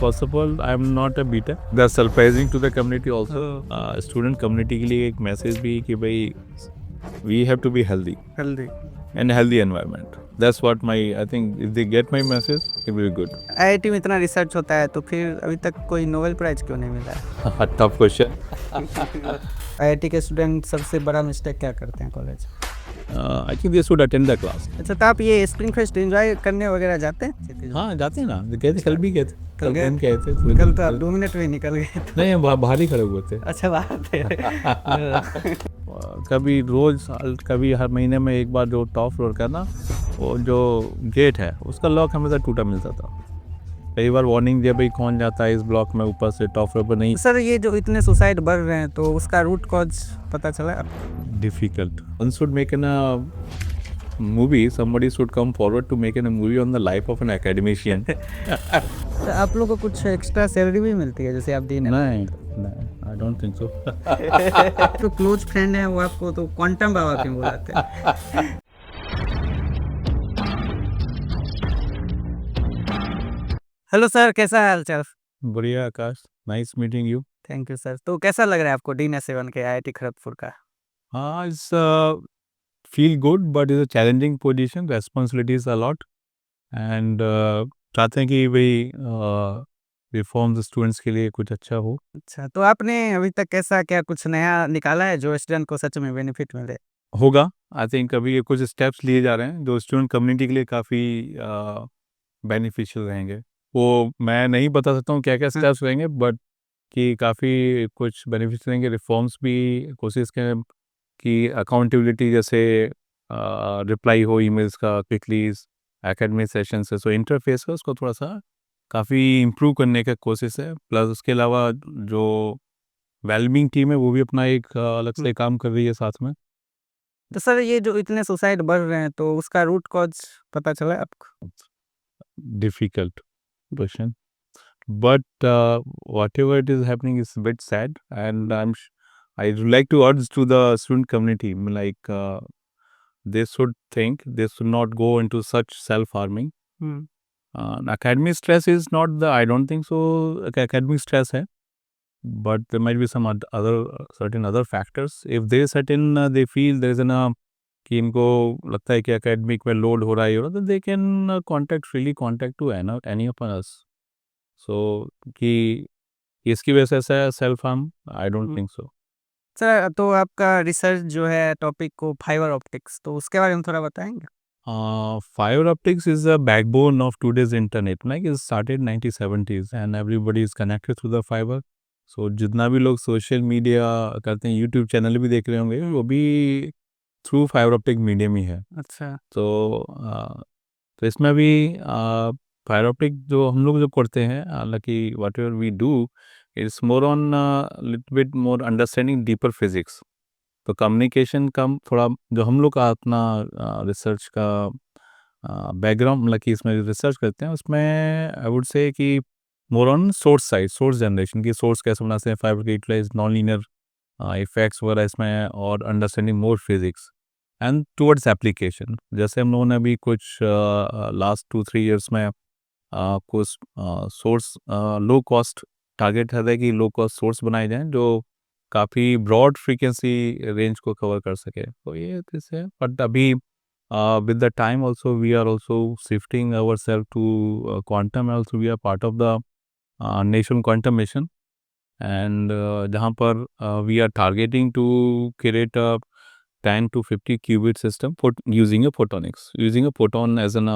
first of all, I'm not a beta. That's surprising to the community also. Student community के लिए एक message भी कि भाई we have to be healthy and healthy environment. That's what I think if they get my message, it will be good. IIT में इतना research होता है तो फिर अभी तक कोई नोबेल प्राइज क्यों नहीं मिला है? Tough question. आईआईटी के स्टूडेंट सबसे बड़ा मिस्टेक क्या करते हैं college? I think they should attend the class. अच्छा, तो आप ये स्प्रिंग फेस्ट एंजॉय करने वगैरह जाते हैं? हाँ जाते हैं ना, गए थे, कल भी गए थे, कल गए? गए थे थोड़ी कल देर तो आप 2 मिनट में निकल गए थे। नहीं, बाहर ही खड़े हुए थे। अच्छा, बाहर थे। कभी रोज साल, कभी हर महीने में एक बार जो टॉप फ्लोर का ना, वो जो गेट है उसका लॉक हमेशा टूटा मिलता था। कई बार वार्निंग दिया भाई कौन जाता है इस ब्लॉक में ऊपर से, टॉप फ्लोर पर नहीं। सर, ये जो इतने सुसाइड बढ़ रहे हैं तो उसका रूट कॉज पता चला? Difficult. One should make a movie. Somebody should come forward to make a movie on the life of an academician. तो आप लोगों को कुछ एक्स्ट्रा सैलरी भी मिलती है जैसे आप दिन? नहीं, I don't think so. तो क्लोज फ्रेंड है वो आपको तो क्वांटम बाबा क्यों बुलाते हैं? हेलो सर, कैसा है हाल चाल? बढ़िया Akash, nice meeting you. Thank you sir. तो कैसा लग रहा है आपको D-7 के आईआईटी खड़गपुर का? हाँ, it's feel good but it's a challenging position, responsibilities a lot and चाहते हैं कि भाई रिफॉर्म्स स्टूडेंट्स के लिए कुछ अच्छा हो। अच्छा, तो आपने अभी तक कैसा क्या कुछ नया निकाला है जो स्टूडेंट को सच में बेनिफिट मिले? होगा, आई थिंक अभी ये कुछ स्टेप्स लिए जा रहे हैं जो स्टूडेंट कम्युनिटी के लिए काफ़ी बेनिफिशियल रहेंगे। वो मैं नहीं बता सकता हूँ क्या-क्या स्टेप्स रहेंगे, बट कि काफ़ी कुछ बेनिफिट्स रहेंगे। रिफॉर्म्स भी कोशिश करें कि अकाउंटेबिलिटी, जैसे रिप्लाई हो ईमेल्स का क्विकली एकेडमिक सेशन से, सो इंटरफेस है उसको थोड़ा सा काफ़ी इम्प्रूव करने का कोशिश है। प्लस उसके अलावा जो वेलबींग टीम है वो भी अपना एक अलग से काम कर रही है साथ में। तो सर, ये जो इतने सुसाइड बढ़ रहे हैं तो उसका रूट कॉज पता चला आपको? Difficult question, but whatever it is happening is a bit sad, and I would like to urge to the student community, like they should think, they should not go into such self-harming. Academic stress is not the, I don't think so academic stress है, but there might be some other certain other factors. If they certain they feel there is कि इनको लगता है कि academic में load हो रहा है, तो they can contact to any of us. So कि इसकी वजह से ऐसा self harm, I don't think so. Sir, तो आपका रिसर्च जो है टॉपिक को फाइबर ऑप्टिक्स, तो उसके बारे में थोड़ा बताएंगे? Fiber optics is the backbone of today's internet. Like it started 1970s and everybody is connected through the fiber. So जितना भी लोग सोशल मीडिया करते हैं, यूट्यूब चैनल भी देख रहे होंगे, वो भी थ्रू फाइबर ऑप्टिक मीडियम ही है। अच्छा। तो इसमें भी फाइबर ऑप्टिक जो हम लोग जो करते हैं, हालांकि whatever we do it's more on little bit more understanding deeper physics. तो कम्युनिकेशन का थोड़ा जो हम लोग का अपना रिसर्च का बैकग्राउंड, मतलब कि इसमें रिसर्च करते हैं, उसमें आई वुड से कि more on source side, source generation की, सोर्स कैसे बनाते हैं फाइबर के, यूटिलाइज नॉन लीनियर इफेक्ट्स वगैरह इसमें, और understanding more physics and towards application. जैसे हम लोगों ने अभी कुछ लास्ट 2-3 ईयर्स में कुछ सोर्स लो कॉस्ट टारगेट है कि लो कॉस्ट सोर्स बनाए जाएं जो काफ़ी ब्रॉड फ्रीक्वेंसी रेंज को कवर कर सके। तो ये है, बट अभी with the time also we are also shifting ourselves to quantum, also we are part of the nation quantum mission, and जहाँ पर we are targeting to create a 10 to 50 qubit system for using a photonics, using a photon as an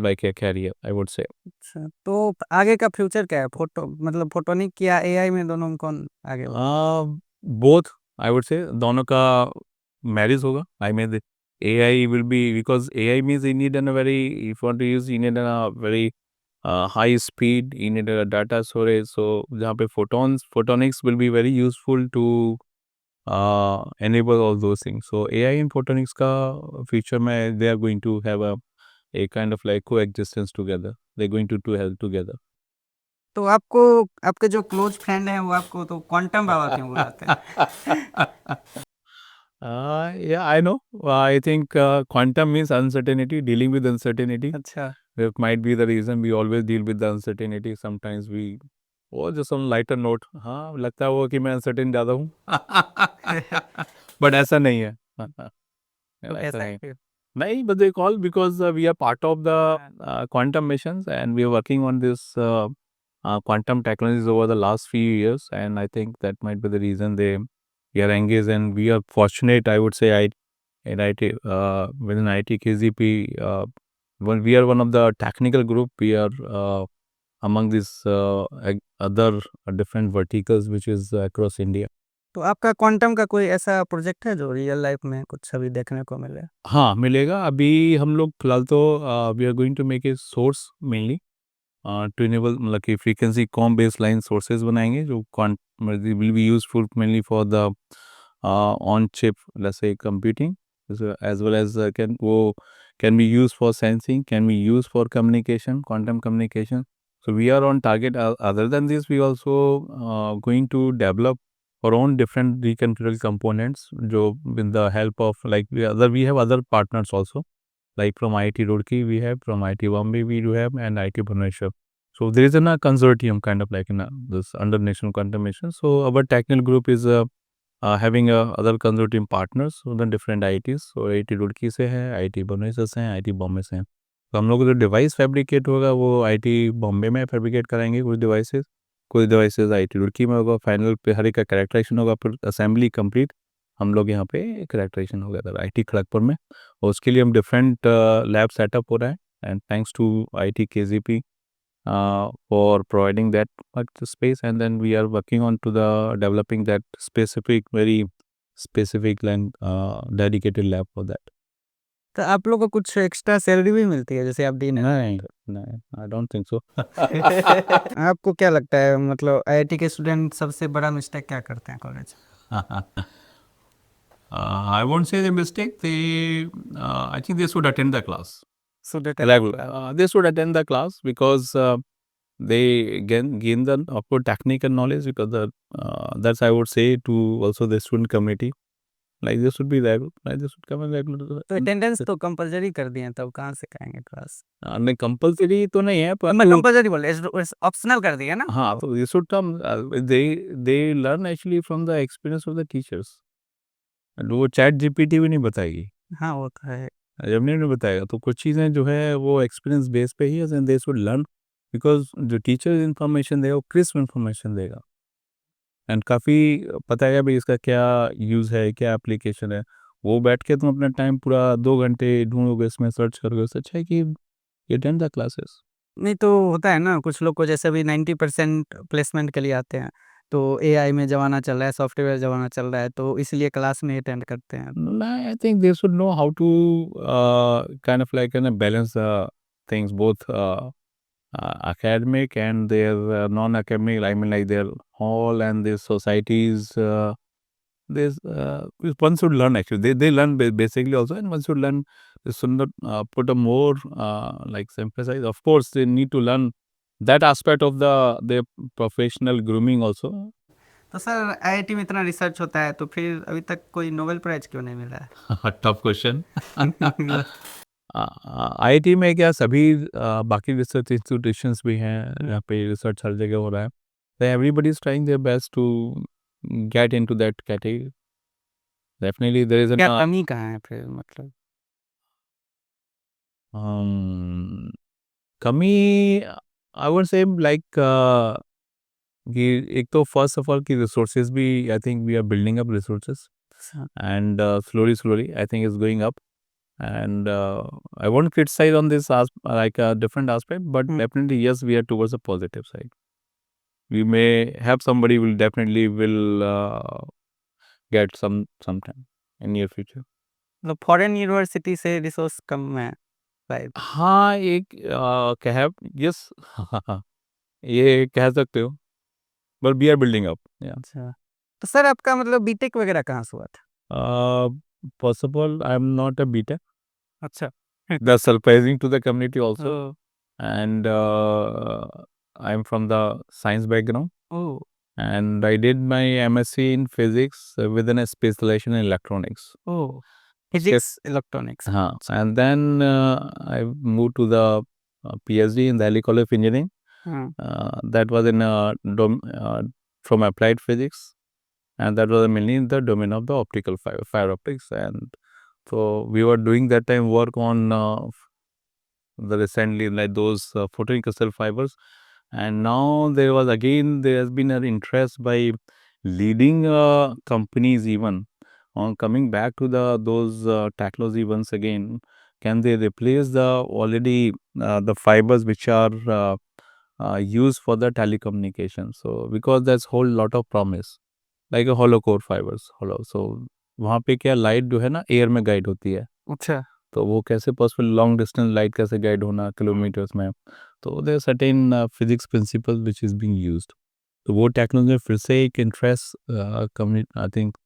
like a carrier, I would say. अच्छा, तो आगे का future क्या है? मतलब photonic या एआई में दोनों में कौन आगे बढ़ेगा? बोथ, आई वुड से दोनों का मैरिज होगा। I mean AI will be, because AI means you need a very, if you want to use, you need a very high speed, you need a data storage. So जहाँ पे photonics will be very useful to enable all those things. So AI and photonics का future में they are going to have a kind of like coexistence together. They're going to help together. तो आपको आपके जो close friend हैं वो आपको तो क्वांटम बाबा क्यों बुलाते हैं? Yeah, I know. I think quantum means uncertainty, dealing with uncertainty. अच्छा। That might be the reason we always deal with the uncertainty. Sometimes we, or just on lighter note, हाँ लगता है वो कि मैं uncertain ज़्यादा हूँ but ऐसा नहीं है तो ऐसा ऐसा नहीं है नहीं, but they call because we are part of the quantum missions and we are working on this quantum technologies over the last few years, and I think that might be the reason we are engaged, and we are fortunate, I would say, in IT within IT KZP. When we are one of the technical group, we are among these other different verticals which is across India. तो आपका quantum का कोई ऐसा project है जो real life में कुछ अभी देखने को मिले? हाँ मिलेगा। अभी हम लोग फिलहाल तो we are going to make a source mainly to enable, मतलब कि frequency comb base line sources बनाएंगे जो will be useful mainly for the on chip let's say computing, as well as can be used for sensing, can be used for communication, quantum communication. So we are on target. Other than this, we also going to develop our own different reconfigurable components. जो with the help of we have other partners also. Like from IIT Roorkee we have, from IIT Bombay we do have, and IIT Bhubaneswar. So there is a consortium kind of like in this under National Quantum Mission. So our technical group is having other consortium partners, so the different IITs. So IIT Roorkee से है, IIT Bhubaneswar से हैं, IIT Bombay से हैं. तो हम लोग को जो डिवाइस फैब्रिकेट होगा वो IIT बॉम्बे में फैब्रिकेट कराएंगे कुछ डिवाइसेस IIT रुड़की में होगा. फाइनल पे हर एक का कैरेक्टराइजेशन होगा, फिर असेंबली कंप्लीट हम लोग यहाँ पे कैरेक्टराइजेशन होगा इधर IIT खड़गपुर में. और उसके लिए हम डिफरेंट लैब सेटअप हो रहा है, and thanks to IIT KZP for providing that much space, and then we are working on to the developing that very specific and dedicated lab for that. तो आप लोग को कुछ एक्स्ट्रा सैलरी भी मिलती है जैसे आप दिन नहीं नहीं, I don't think so. आपको क्या लगता है मतलब आईआईटी के स्टूडेंट सबसे बड़ा मिस्टेक क्या करते हैं college? I won't say the mistake. I think they should attend the class. They should attend the class because they gain the upward technical knowledge, because that's I would say to also the student community. Like they should be there, like they should come and regular. तो attendance तो compulsory कर दिए हैं, तब कहाँ से खाएंगे class? नहीं कंपलसरी तो नहीं है, पर मैं कंपलसरी बोल ऑप्शनल कर दिया ना. हाँ तो ये should come. they learn actually from the experience of the teachers. वो चैट जीपीटी भी नहीं बताएगी. हाँ वो तो है. जब नहीं बताएगा तो कुछ चीज़ें जो है वो एक्सपीरियंस बेस पे ही है, and they should learn, because जो टीचर इन्फॉर्मेशन देगा वो क्रिस्प इन्फॉर्मेशन देगा, एंड काफ़ी पता है भाई इसका क्या यूज़ है, क्या एप्लीकेशन है. वो बैठ के तुम अपना टाइम पूरा 2 घंटे ढूंढोगे, इसमें सर्च करोगे, उससे अच्छा है कि यू अटेंड द क्लासेस. नहीं तो होता है ना कुछ लोग को, जैसे अभी 90% प्लेसमेंट के लिए आते हैं, तो एआई में ज़माना चल रहा है, सॉफ्टवेयर ज़माना चल रहा है, तो इसलिए क्लास नहीं अटेंड करते हैं. I think they should know how to kind of like balance things, both academic and their non-academic. I mean, like their hall and their societies. This one should learn actually. They learn basically also, and one should learn. They should not put a more like emphasize. Of course, they need to learn that aspect of their professional grooming also. तो sir IIT में इतना research होता है, तो फिर अभी तक कोई नोबेल प्राइज क्यों नहीं मिला है? Tough question. IIT में क्या सभी बाकी रिसर्च इंस्टीट्यूशंस भी हैं, यहाँ पे रिसर्च हर जगह हो रहा है. तो everybody is trying their best to get into that category. Definitely there is क्या कमी कहाँ है फिर मतलब? कमी आई वुड से लाइक कि एक तो फर्स्ट ऑफ ऑल की रिसोर्सेज भी, I think we are building up resources, and slowly I think it's going up. And I won't criticize on this as like a different aspect, but definitely yes, we are towards the positive side. We may have somebody will definitely will get sometime in near future. मतलब foreign university से resource कम है शायद. हाँ एक कह yes ये कह सकते हो, but we are building up. Yeah. अच्छा, तो सर आपका मतलब बीटेक वगैरह कहाँ से हुआ था? First of all, I am not a BTech. अच्छा. That's surprising to the community also. Oh. And I'm from the science background. Oh. And I did my MSc in physics with a specialization in electronics. Oh. Physics, electronics. हाँ. And then I moved to the PhD in Delhi College of Engineering. हाँ, That was in from applied physics, and that was mainly in the domain of the optical fiber optics. And so we were doing that time work on the recently like those photonic cell fibers. And now there has been an interest by leading companies even on coming back to those technology once again. Can they replace the already the fibers which are used for the telecommunication? So because there's whole lot of promise like a hollow core fibers hollow. So वहाँ पे क्या light जो है ना air में guide होती है, अच्छा, तो वो कैसे पॉसिबल लॉन्ग डिस्टेंस लाइट कैसे गाइड होना किलोमीटर्स में, तो there certain physics principle which is being used. तो वो टेक्नोलॉजी में फिर से एक interest community I think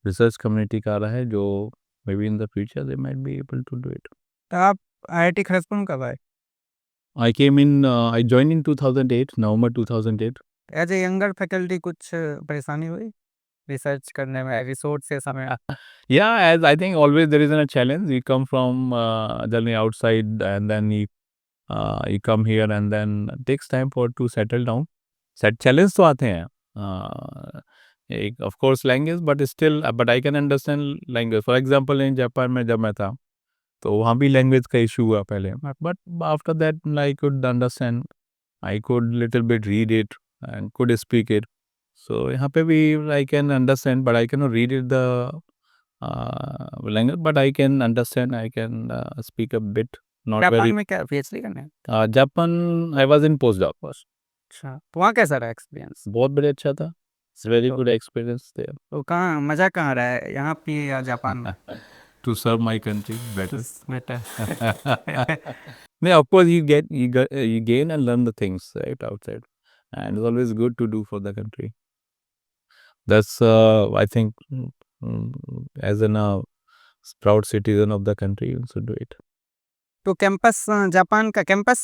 research community का आ रहा है जो maybe in the future they might be able to do it. तो आप IIT खड़गपुर में कब आए? I join in 2008 November 2008. As a younger faculty कुछ परेशानी हुई रिसर्च करने में, रिसोर्सेस में? Yeah, as I think always there is a challenge. You come from journey outside and then you come here and then it takes time for to settle down. Set challenge तो आते हैं. एक of course language but still but I can understand language. For example in Japan में जब मैं था तो वहाँ भी language का issue हुआ पहले. But after that I could understand. I could little bit read it and could speak it. So यहाँ पे भी I can understand but I cannot read it the language, but I can understand. I can speak a bit. Not Japan very. में क्या PhD करने हैं? Japan, I was in postdoc first. अच्छा, तो वहाँ कैसा रहा एक्सपीरियंस? बहुत बढ़िया अच्छा था. It's very तो good experience there. तो कहाँ मज़ा कहाँ रहा है, यहाँ पे या जापान में? To serve my country better. Better Yeah, of course you gain and learn the things right outside, and it's always good to do for the country. That's I think as an proud citizen of the country, you should do it. तो campus Japan का campus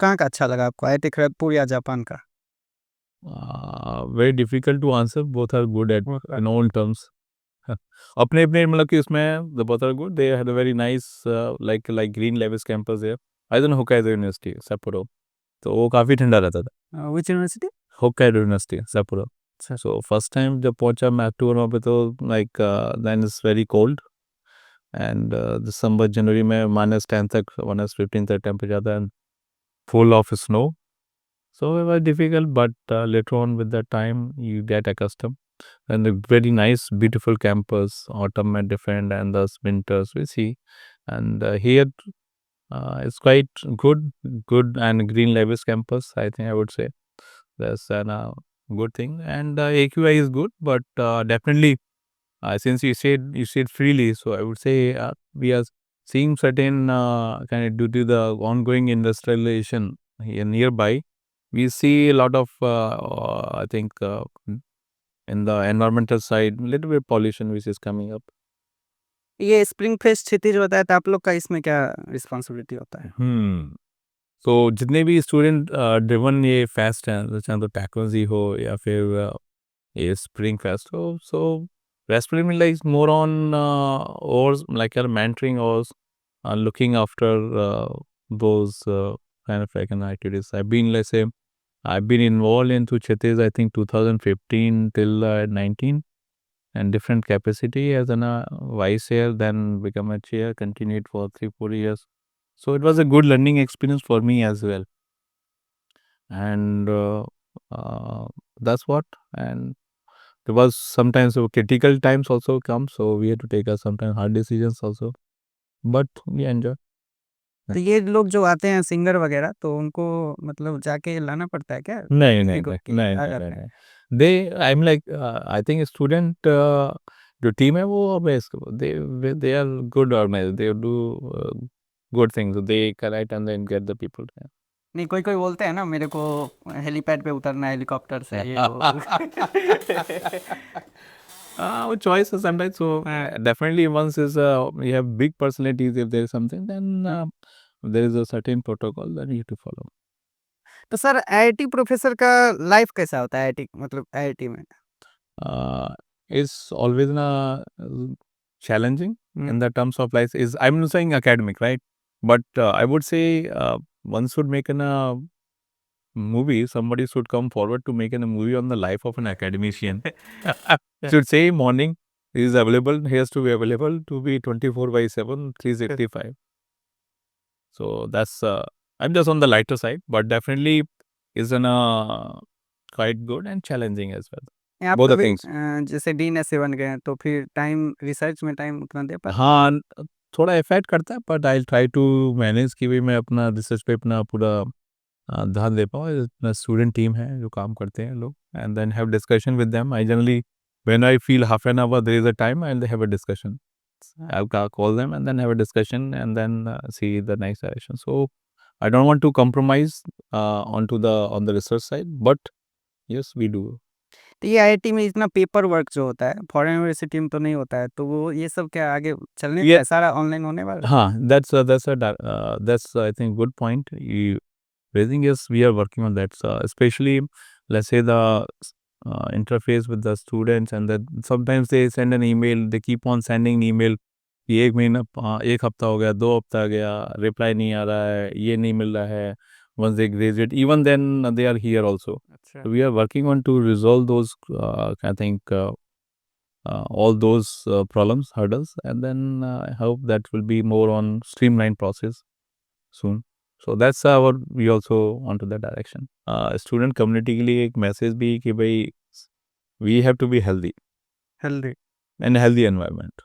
कहाँ का अच्छा लगा आपको, IIT Kharagpur या Japan का? Very difficult to answer. Both are good at in own terms. अपने अपने मतलब कि उसमें the both are good. They had a very nice like Green Levis campus there. I don't know Hokkaido University, Sapporo. तो वो काफ़ी ठंडा रहता था. Which university? Hokkaido University, Sapporo. अच्छा, So first time जब पहुंचा मैं अक्टूबर वहाँ पे तो like then it's very cold and दिसंबर जनवरी में -10 तक -15 तक टेम्परेचर आता है and full of snow. So it was difficult, but later on with the time you get accustomed. And a very nice, beautiful campus. Autumn and different, and the winters we see. And here it's quite good and Green Levis campus. I think I would say that's a good thing. And AQI is good, but definitely since you said freely, so I would say we are seeing certain kind of due to the ongoing industrialization here nearby. We see a lot of I think in the environmental side little bit pollution which is coming up. ये spring fest क्षितिज होता है तो आप लोग का इसमें क्या responsibility होता है? तो जितने भी स्टूडेंट ड्रिवन ये फेस्ट हैं चाहे तो टेक्नोलॉजी हो या फिर ये स्प्रिंग फेस्ट हो, सो रेस्पिरेटरी लाइक मोर ऑन और लाइक यार mentoring or looking after those kind of like activities. I've been involved into Chhattis, I think 2015 till 19 and different capacity as an vice chair, then become a chair, continued for 3-4 years. So it was a good learning experience for me as well. And that's what. And there was sometimes critical times also come, so we had to take sometimes hard decisions also. But we enjoy. तो ये लोग जो आते हैं singer वगैरह तो उनको मतलब जाके लाना पड़ता है क्या? नहीं किसी नहीं को नहीं कि नहीं आ नहीं जाते नहीं हैं? They I am like I think student जो टीम है वो they are good organise, they do good things, they collect and then get the people. नहीं, कोई बोलते हैं ना मेरे को हेलीपैड पे उतरना है हेलीकॉप्टर से, ये वो Our choice is sometimes so definitely once is you have big personalities, if there is something then there is a certain protocol that you have to follow. तो सर IIT प्रोफेसर का life कैसा होता है, IIT मतलब IIT में? Is always challenging in the terms of life is I'm not saying academic, right? But I would say one should make an movie, somebody should come forward to make a movie on the life of an academician. Should say morning is available, he has to be available to be 24/7, 365. So that's I'm just on the lighter side, but definitely is an quite good and challenging as well. आप Both the कभी things. जैसे dean ऐसे बन गए हैं तो फिर time research में टाइम उतना दे पाते हाँ, थोड़ा इफेक्ट करता है, but I try to manage कि भाई मैं अपना रिसर्च पे अपना पूरा ध्यान दे पाऊँ. अपना स्टूडेंट टीम है जो काम करते हैं लोग, and then have discussion with them. I generally when I feel half an hour there is a time I will have a discussion. I'll call them and then have a discussion and then see the next direction. So I don't want to compromise on the research side, but yes, we do. तो ये IIT में इतना paper work जो होता है foreign university में तो नहीं होता है तो वो ये सब क्या आगे चलने Yeah. का है? सारा ऑनलाइन होने वाला है? That's I think good point. You raising is we are working on that. So especially let's say the interface with the students and that sometimes they send an email. They keep on sending email. कि एक महीना एक हफ्ता हो गया, 2 हफ्ता गया, reply नहीं आ रहा है, ये नहीं मिल रहा है. Once they graduate, even then they are here also. अच्छा So we are working on to resolve those, I think, all those problems, hurdles, and then I hope that will be more on streamlined process soon. So that's our we also on to that direction. Student community के लिए एक message भी कि भाई we have to be healthy healthy and healthy environment.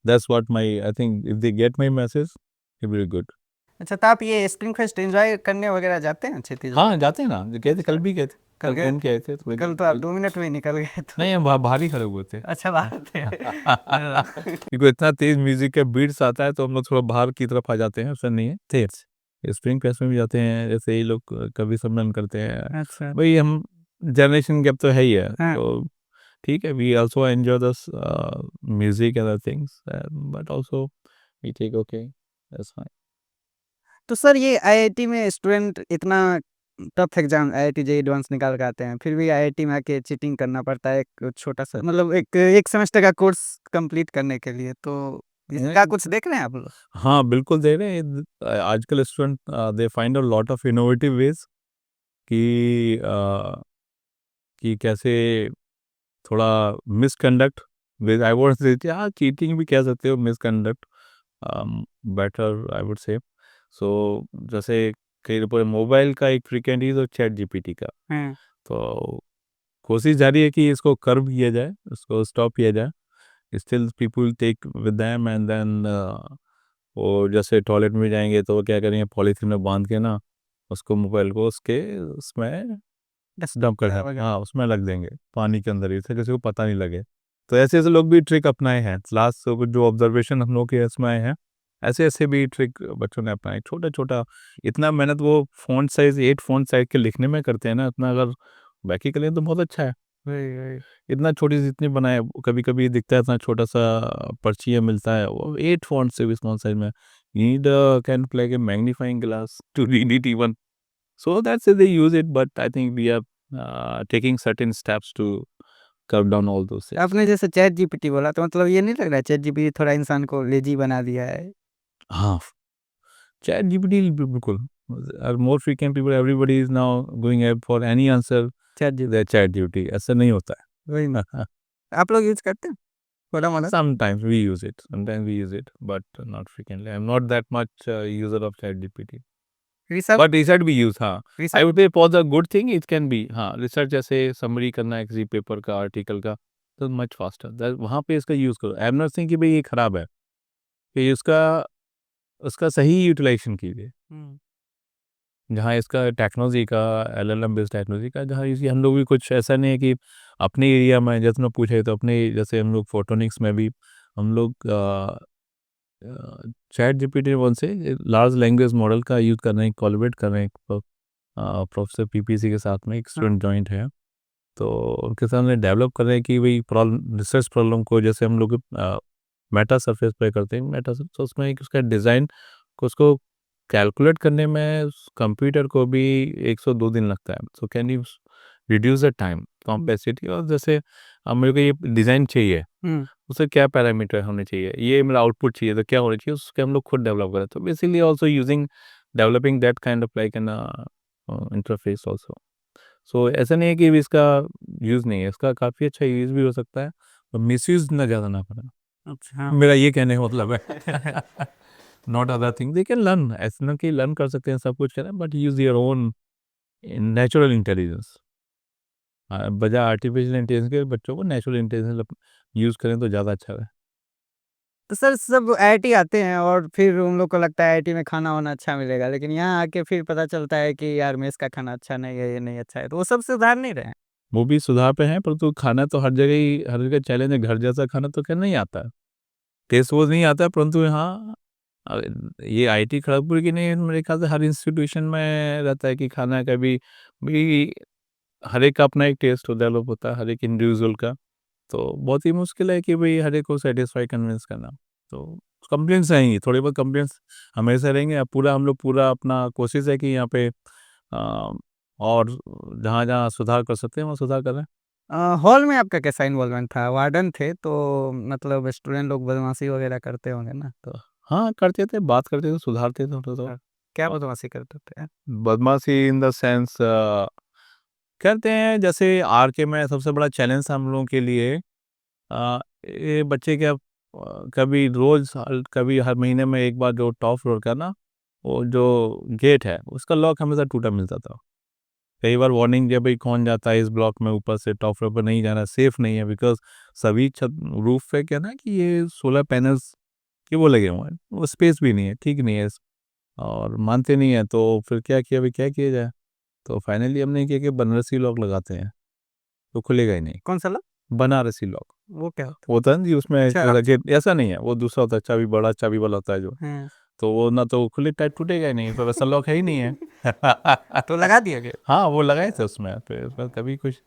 That's what my I think if they get my message, it will be good. अच्छा तो आप ये स्प्रिंग फेस्ट एंजॉय करने वगैरह जाते हैं क्षितिज? हाँ जाते हैं ना, जो गए थे कल भी गए थे, कल कल गए घूम के आए थे. कल तो आप 2 मिनट में ही निकल गए तो नहीं हम बाहर ही खड़े हुए थे. अच्छा बात है क्योंकि इतना तेज म्यूजिक का बीट्स आता है तो हम लोग थोड़ा बाहर की तरफ आ जाते हैं. ऐसा नहीं है तेज. स्प्रिंग फेस्ट में भी जाते हैं, जैसे ये लोग कवि सम्मेलन करते हैं. अच्छा भाई हम जनरेशन गैप तो है ही है, हाँ तो ठीक है. We also enjoy this music other things, but also we take okay that's fine. तो सर ये आईआईटी में स्टूडेंट इतना tough exam IIT JEE advance निकाल के आते हैं फिर भी आईआईटी में आके चीटिंग करना पड़ता है एक छोटा सा मतलब एक सेमेस्टर का कोर्स कंप्लीट करने के लिए तो इसका कुछ देख रहे हैं आप लोग? हाँ बिल्कुल दे रहे हैं. आजकल student they find a lot of innovative veg कि कैसे थोड़ा misconduct with I would say cheating भी कह सकते हो, misconduct better I would say. सो जैसे कई पूरे मोबाइल का एक फ्रीक्वेंट यूज और चैट जीपीटी का, हाँ तो कोशिश जारी है कि इसको कर्व किया जाए, इसको स्टॉप किया जाए. Still people take with them and then वो जैसे टॉयलेट में जाएंगे तो क्या करेंगे, पॉलीथीन में बांध के ना उसको मोबाइल को उसके उसमें डंप कर हाँ उसमें रख देंगे पानी के अंदर ही, इससे किसी को पता नहीं लगे. तो ऐसे ऐसे लोग भी ट्रिक अपनाए हैं. लास्ट जो ऑब्जर्वेशन हम लोग के इसमें आए हैं, ऐसे ऐसे भी ट्रिक बच्चों ने अपनाए. छोटा छोटा इतना मेहनत वो फ़ॉन्ट साइज 8 फ़ॉन्ट साइज के लिखने में करते हैं ना, इतना अगर बाकी के लिए तो बहुत अच्छा है. वही इतना छोटी सी इतनी बनाए, कभी कभी दिखता है इतना छोटा सा पर्ची मिलता है, वो 8 फ़ॉन्ट से भी स्मॉल साइज में. You need a kind of like a magnifying glass to read it even. So that's it, they use it, but I think we are taking certain steps to curb down all those things. आपने जैसे chat GPT बोला तो मतलब ये नहीं लग रहा है चैट जीपीटी थोड़ा इंसान को लेजी बना दिया है? हाँ, चैट जीपीटी बिल्कुल. more frequent people, everybody is now going ahead for any answer chat GPT their chat GPT. ऐसा नहीं होता वही ना है. आप लोग यूज करते हैं थोड़ा मोड़ा? Sometimes we use it, but not frequently. I'm not that much user of chat GPT. Research But research भी use, हाँ. I research would say for the good thing it can be. हाँ, research जैसे summary करना है किसी paper का, article का, तो much faster. वहाँ पे इसका यूज़ करो. I'm not saying कि भाई ये खराब है, कि उसका सही यूटिलाइजेशन कीजिए. जहाँ इसका टेक्नोलॉजी का एलएलएम बेस्ड टेक्नोलॉजी का, जहाँ इसी हम लोग भी कुछ ऐसा नहीं है कि अपने एरिया में, जैसे मैं पूछे तो अपने जैसे हम लोग फोटोनिक्स में भी हम लोग चैट जीपीटी वन से लार्ज लैंग्वेज मॉडल का यूज़ कर रहे हैं, कोलैबोरेट कर रहे हैं. प्रोफेसर पीपीसी के साथ में एक स्टूडेंट जॉइंट है, तो उनके साथ में डेवलप कर रहे हैं कि भाई प्रॉब्लम, रिसर्च प्रॉब्लम को जैसे हम लोग मेटा सरफेस पे करते हैं, मेटा सरफेस उसमें एक उसका डिज़ाइन को उसको कैलकुलेट करने में कंप्यूटर को भी 102 दिन लगता है. So can you reduce the time complexity. और जैसे अब मेरे को ये डिज़ाइन चाहिए, उसे क्या पैरामीटर होने चाहिए, ये मेरा आउटपुट चाहिए तो क्या होना चाहिए, उसके हम लोग खुद डेवलप करें. तो basically also using developing that kind of like an interface also. So ऐसा नहीं है कि इसका यूज़ नहीं है, इसका काफ़ी अच्छा यूज़ भी हो सकता है और मिसयूज़ ना ज़्यादा ना करें। अच्छा। मेरा ये कहने का मतलब है। Not other thing they can learn, ऐसा ना कि लर्न कर सकते हैं, सब कुछ करें, but use your own natural intelligence. बजाय आर्टिफिशियल इंटेलिजेंस के बच्चों को नेचुरल इंटेलिजेंस यूज़ करें तो ज़्यादा अच्छा है। तो सर सब आईआईटी आते हैं और फिर उन लोग को लगता है आईआईटी में खाना-वाना अच्छा मिलेगा, लेकिन यहाँ आके फिर पता चलता है कि यार मेस का खाना अच्छा नहीं है, ये नहीं अच्छा है, तो वो सब सुधार नहीं रहे हैं। वो भी सुधार पे हैं, परंतु खाना तो हर जगह चैलेंज है, घर जैसा खाना तो क्या नहीं आता है। टेस्ट वो नहीं आता है, परंतु यहाँ अ, ये आईआईटी खड़गपुर की नहीं, मेरे ख्याल से हर इंस्टीट्यूशन में रहता है कि खाना का भी हर एक का अपना एक टेस्ट डेवलप होता है, हर एक इंडिविजुअल का। तो बहुत ही मुश्किल है कि भई हर एक को सैटिस्फाई कन्विंस करना। तो कंप्लेंट्स आएँगी, थोड़ी बहुत कंप्लेंट्स हमेशा रहेंगे। अब हम लोग पूरा अपना कोशिश है कि यहाँ पे और जहाँ-जहाँ सुधार कर सकते हैं, वहाँ सुधार करें। हॉल में आपका कैसा इन्वॉल्वमेंट था? वार्डन थे तो मतलब स्टूडेंट लोग बदमाशी वगैरह करते होंगे ना? तो हाँ, करते थे, बात करते थे, सुधारते थे थोड़ा तो। क्या और बदमाशी करते थे? बदमाशी इन द सेंस कहते हैं जैसे आर के में सबसे बड़ा चैलेंज था हम लोगों के लिए ये बच्चे क्या कभी रोज़ कभी हर महीने में एक बार जो टॉप फ्लोर का ना, वो जो गेट है, उसका लॉक हमेशा टूटा मिलता था। कई बार वार्निंग दिया भाई कौन जाता है इस ब्लॉक में ऊपर से टॉप फ्लोर पर नहीं जाना, सेफ नहीं है बिकॉज़ सभी छत रूफ पे क्या ना कि ये सोलर पैनल्स के वो लगे हुए हैं, वो स्पेस भी नहीं है, ठीक नहीं है और मानते नहीं हैं तो फिर क्या किया भाई क्या किया जाए? तो फाइनली हमने किया कि बनारसी लॉक लगाते हैं, तो खुलेगा ही नहीं। कौन-सा लॉक? बनारसी लॉक। वो क्या होता होता है ना जी उसमें अच्छा, लगे ऐसा नहीं है, वो दूसरा होता है चाबी बड़ा चाबी वाला होता है जो, है? हाँ। तो वो ना तो खुले टाइप टूटेगा ही नहीं, तो वैसा लॉक है ही नहीं है। तो लगा दिया गया? हाँ, वो लगाए थे उसमें, फिर उसमें कभी कुछ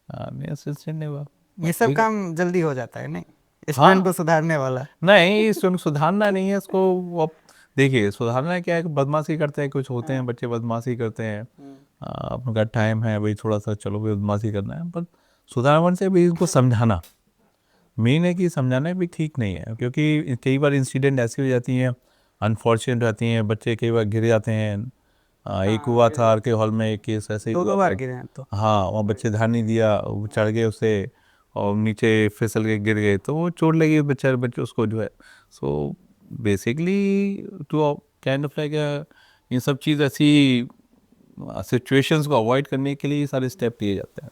नहीं असिस्टेंट नहीं हुआ। ये सब काम जल्दी हो जाता है नहीं? स्टूडेंट को हाँ, सुधारने वाला। नहीं इसमें सुधारना नहीं है इसको, वो अब देखिए सुधारना क्या है कि बदमाशी करते हैं, कुछ होते हैं बच्चे बदमाशी करते हैं, उनका टाइम है भाई थोड़ा-सा चलो भाई बदमाशी करना है, पर सुधारने से भी इनको समझाना। मेन है कि समझाना भी ठीक नहीं है क्योंकि कई बार इंसिडेंट ऐसी हो जाती हैं अनफॉर्चुनेट रहती हैं, बच्चे कई बार गिर जाते हैं। एक हुआ था आर के हॉल में एक केस ऐसे ही 2-2 हुआ बार था। गिरे हैं तो। हाँ वहाँ बच्चे ध्यान नहीं दिया, वो चढ़ गए उसे और नीचे फिसल के गिर गए तो वो चोट लगी बेचारे बच्चे उसको जो है। So basically to kind of like ये सब चीज़ ऐसी सिचुएशंस को अवॉइड करने के लिए ये सारे स्टेप लिए जाते हैं।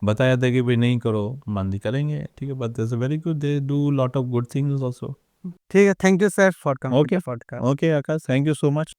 बताया जाता है कि भाई नहीं करो, मान करेंगे ठीक है, but that's very good, they do lot of good things also. ठीक है, thank you sir for coming to okay, the podcast. Okay Akash, thank you so much.